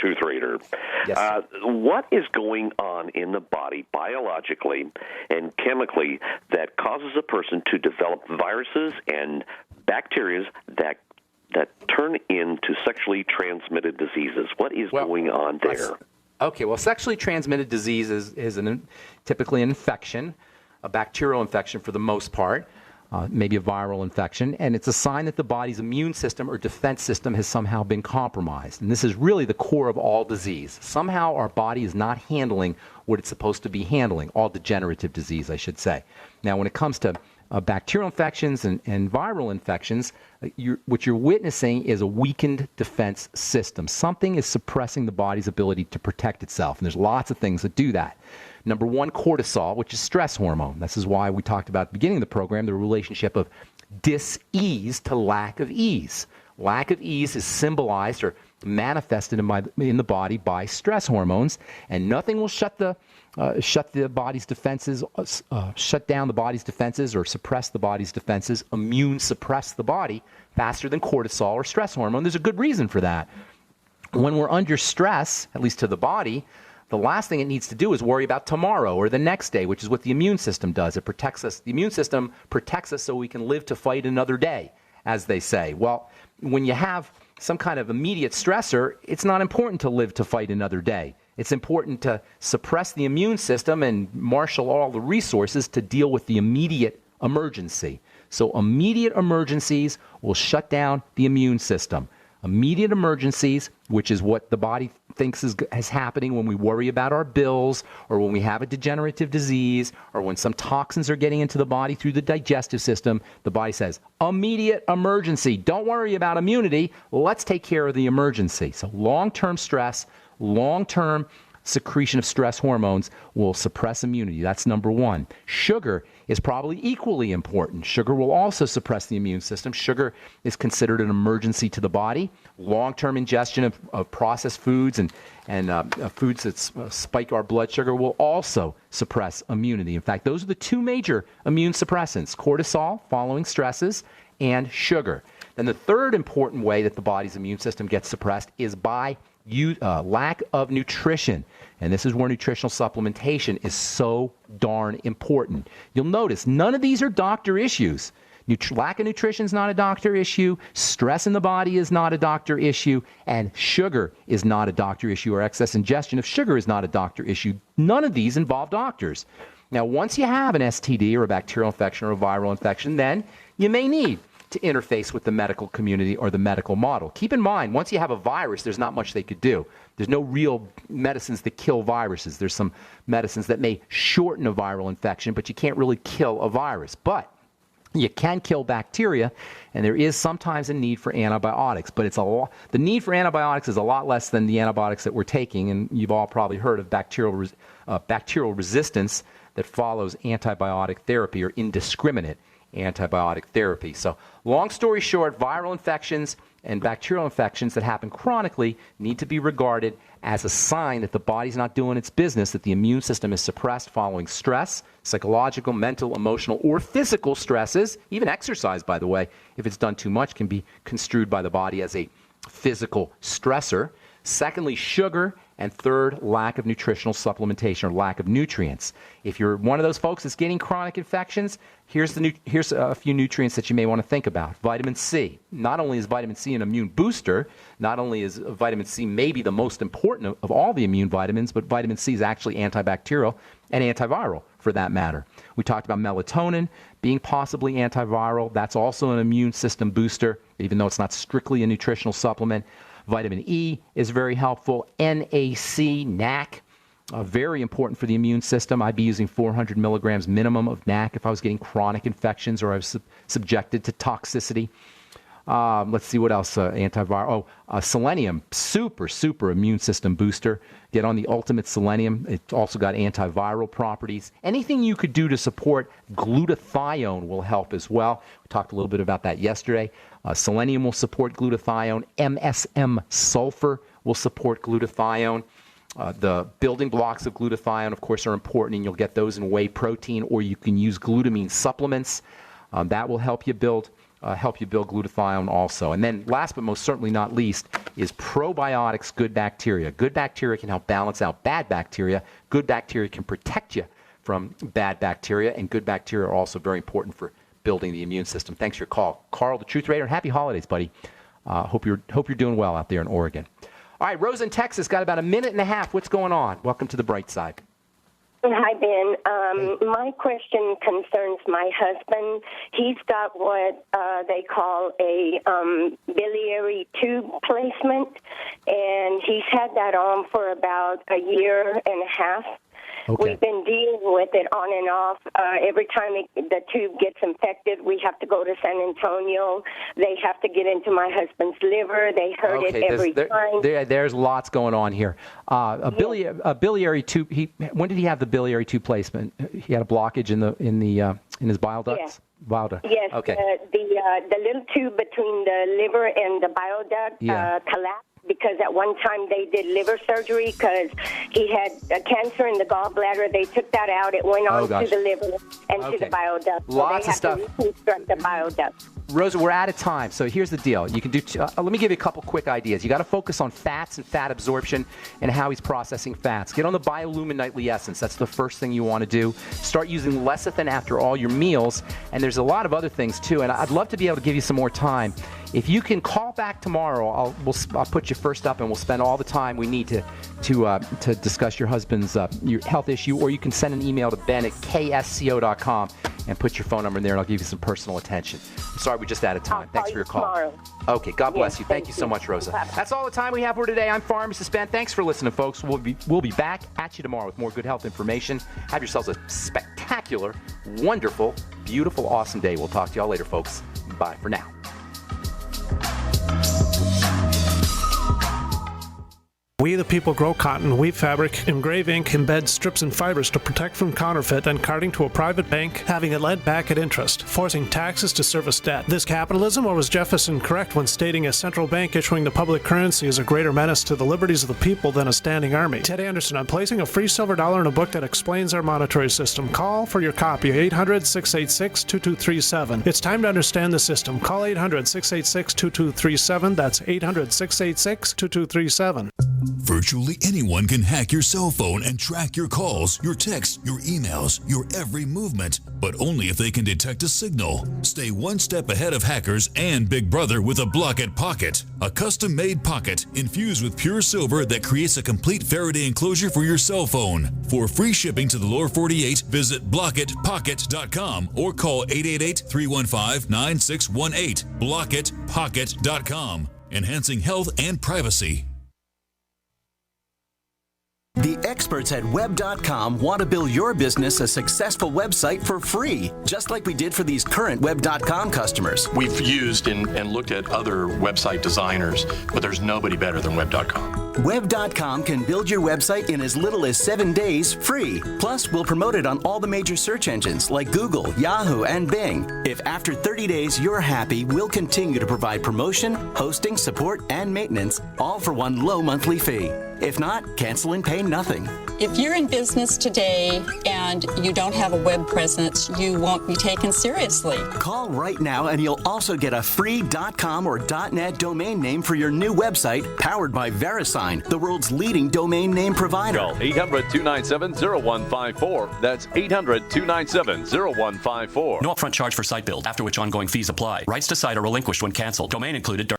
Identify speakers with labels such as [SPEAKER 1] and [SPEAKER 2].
[SPEAKER 1] tooth reader.
[SPEAKER 2] Yes.
[SPEAKER 1] What is going on in the body biologically and chemically that causes a person to develop viruses and bacteria that turn into sexually transmitted diseases? What is going on there?
[SPEAKER 2] Okay, well, sexually transmitted disease is typically an infection, a bacterial infection for the most part, maybe a viral infection, and it's a sign that the body's immune system or defense system has somehow been compromised. And this is really the core of all disease. Somehow our body is not handling what it's supposed to be handling, all degenerative disease, I should say. Now, when it comes to bacterial infections and viral infections, what you're witnessing is a weakened defense system. Something is suppressing the body's ability to protect itself, and there's lots of things that do that. Number one, cortisol, which is stress hormone. This is why we talked about at the beginning of the program, the relationship of dis-ease to lack of ease. Lack of ease is symbolized or manifested in the body by stress hormones, and nothing will shut down the body's defenses, or suppress the body's defenses, immune suppress the body faster than cortisol or stress hormone. There's a good reason for that. When we're under stress, at least to the body, the last thing it needs to do is worry about tomorrow or the next day, which is what the immune system does. It protects us. The immune system protects us so we can live to fight another day, as they say. Well, when you have some kind of immediate stressor, it's not important to live to fight another day. It's important to suppress the immune system and marshal all the resources to deal with the immediate emergency. So immediate emergencies will shut down the immune system. Immediate emergencies, which is what the body thinks is happening when we worry about our bills or when we have a degenerative disease or when some toxins are getting into the body through the digestive system, the body says, immediate emergency. Don't worry about immunity. Let's take care of the emergency. So long-term stress, long-term secretion of stress hormones will suppress immunity. That's number one. Sugar is probably equally important. Sugar will also suppress the immune system. Sugar is considered an emergency to the body. Long-term ingestion of processed foods and foods that spike our blood sugar will also suppress immunity. In fact, those are the two major immune suppressants, cortisol following stresses and sugar. Then the third important way that the body's immune system gets suppressed is by lack of nutrition. And this is where nutritional supplementation is so darn important. You'll notice none of these are doctor issues. Lack of nutrition is not a doctor issue. Stress in the body is not a doctor issue. And sugar is not a doctor issue, or excess ingestion of sugar is not a doctor issue. None of these involve doctors. Now, once you have an STD or a bacterial infection or a viral infection, then you may need to interface with the medical community or the medical model. Keep in mind, once you have a virus, there's not much they could do. There's no real medicines that kill viruses. There's some medicines that may shorten a viral infection, but you can't really kill a virus. But you can kill bacteria, and there is sometimes a need for antibiotics. But the need for antibiotics is a lot less than the antibiotics that we're taking, and you've all probably heard of bacterial resistance that follows antibiotic therapy or indiscriminate antibiotic therapy. So long story short, viral infections and bacterial infections that happen chronically need to be regarded as a sign that the body's not doing its business, that the immune system is suppressed following stress, psychological, mental, emotional, or physical stresses. Even exercise, by the way, if it's done too much, can be construed by the body as a physical stressor. Secondly, sugar. And third, lack of nutritional supplementation or lack of nutrients. If you're one of those folks that's getting chronic infections, here's a few nutrients that you may want to think about. Vitamin C. Not only is vitamin C an immune booster, not only is vitamin C maybe the most important of all the immune vitamins, but vitamin C is actually antibacterial and antiviral for that matter. We talked about melatonin being possibly antiviral. That's also an immune system booster, even though it's not strictly a nutritional supplement. Vitamin E is very helpful. NAC, very important for the immune system. I'd be using 400 milligrams minimum of NAC if I was getting chronic infections or I was subjected to toxicity. Let's see what else. Antiviral. Selenium, super immune system booster. Get on the ultimate selenium. It's also got antiviral properties. Anything you could do to support glutathione will help as well. We talked a little bit about that yesterday. Selenium will support glutathione. MSM sulfur will support glutathione. The building blocks of glutathione, of course, are important, and you'll get those in whey protein, or you can use glutamine supplements. That will help you build help you build glutathione also. And then last but most certainly not least is probiotics, good bacteria. Good bacteria can help balance out bad bacteria. Good bacteria can protect you from bad bacteria, and good bacteria are also very important for building the immune system. Thanks for your call. Carl, the Truth Raider, and happy holidays, buddy. Hope you're doing well out there in Oregon. All right, Rosa in Texas, got about a minute and a half. What's going on? Welcome to the bright side.
[SPEAKER 3] Hi, Ben. My question concerns my husband. He's got what they call a biliary tube placement, and he's had that on for about a year and a half.
[SPEAKER 2] Okay.
[SPEAKER 3] We've been dealing with it on and off. Every time the tube gets infected, we have to go to San Antonio. They have to get into my husband's liver. They hurt it every time.
[SPEAKER 2] There's lots going on here. A biliary tube. When did he have the biliary tube placement? He had a blockage in his bile ducts.
[SPEAKER 3] Yes.
[SPEAKER 2] Bile duct.
[SPEAKER 3] Yes.
[SPEAKER 2] Okay.
[SPEAKER 3] The little tube between the liver and the bile duct collapsed. Because at one time they did liver surgery because he had cancer in the gallbladder. They took that out. It went on to the liver and to the bile duct. So
[SPEAKER 2] Lots
[SPEAKER 3] they
[SPEAKER 2] of stuff.
[SPEAKER 3] To reconstruct the bile duct.
[SPEAKER 2] Rosa, we're out of time, so here's the deal. You can do. Let me give you a couple quick ideas. You got to focus on fats and fat absorption and how he's processing fats. Get on the Biolumin Nightly Essence. That's the first thing you want to do. Start using lecithin after all your meals, and there's a lot of other things too. And I'd love to be able to give you some more time. If you can call back tomorrow, I'll put you first up, and we'll spend all the time we need to discuss your husband's your health issue. Or you can send an email to ben@ksco.com and put your phone number in there, and I'll give you some personal attention. I'm sorry, we're just out of time. Thanks for your call.
[SPEAKER 3] Tomorrow.
[SPEAKER 2] Okay, God bless you. Thank you so much, Rosa.
[SPEAKER 3] Bye-bye.
[SPEAKER 2] That's all the time we have for today. I'm Pharmacist Ben. Thanks for listening, folks. We'll be back at you tomorrow with more good health information. Have yourselves a spectacular, wonderful, beautiful, awesome day. We'll talk to y'all later, folks. Bye for now.
[SPEAKER 4] We the people grow cotton, weave fabric, engrave ink, embed strips and fibers to protect from counterfeit and carting to a private bank, having it lent back at interest, forcing taxes to service debt. This capitalism, or was Jefferson correct when stating a central bank issuing the public currency is a greater menace to the liberties of the people than a standing army? Ted Anderson, I'm placing a free silver dollar in a book that explains our monetary system. Call for your copy, 800-686-2237. It's time to understand the system. Call 800-686-2237. That's 800-686-2237.
[SPEAKER 5] Virtually anyone can hack your cell phone and track your calls, your texts, your emails, your every movement, but only if they can detect a signal. Stay one step ahead of hackers and Big Brother with a Block-It Pocket, a custom-made pocket infused with pure silver that creates a complete Faraday enclosure for your cell phone. For free shipping to the lower 48, visit blockitpocket.com or call 888-315-9618. blockitpocket.com, enhancing health and privacy.
[SPEAKER 6] The experts at Web.com want to build your business a successful website for free, just like we did for these current Web.com customers.
[SPEAKER 7] We've used and looked at other website designers, but there's nobody better than Web.com.
[SPEAKER 6] Web.com can build your website in as little as 7 days free. Plus, we'll promote it on all the major search engines like Google, Yahoo, and Bing. If after 30 days you're happy, we'll continue to provide promotion, hosting, support, and maintenance, all for one low monthly fee. If not, cancel and pay nothing.
[SPEAKER 8] If you're in business today and you don't have a web presence, you won't be taken seriously.
[SPEAKER 6] Call right now and you'll also get a free .com or .net domain name for your new website powered by VeriSign, the world's leading domain name provider.
[SPEAKER 9] Call 800-297-0154. That's 800-297-0154.
[SPEAKER 10] No upfront charge for site build, after which ongoing fees apply. Rights to site are relinquished when canceled. Domain included.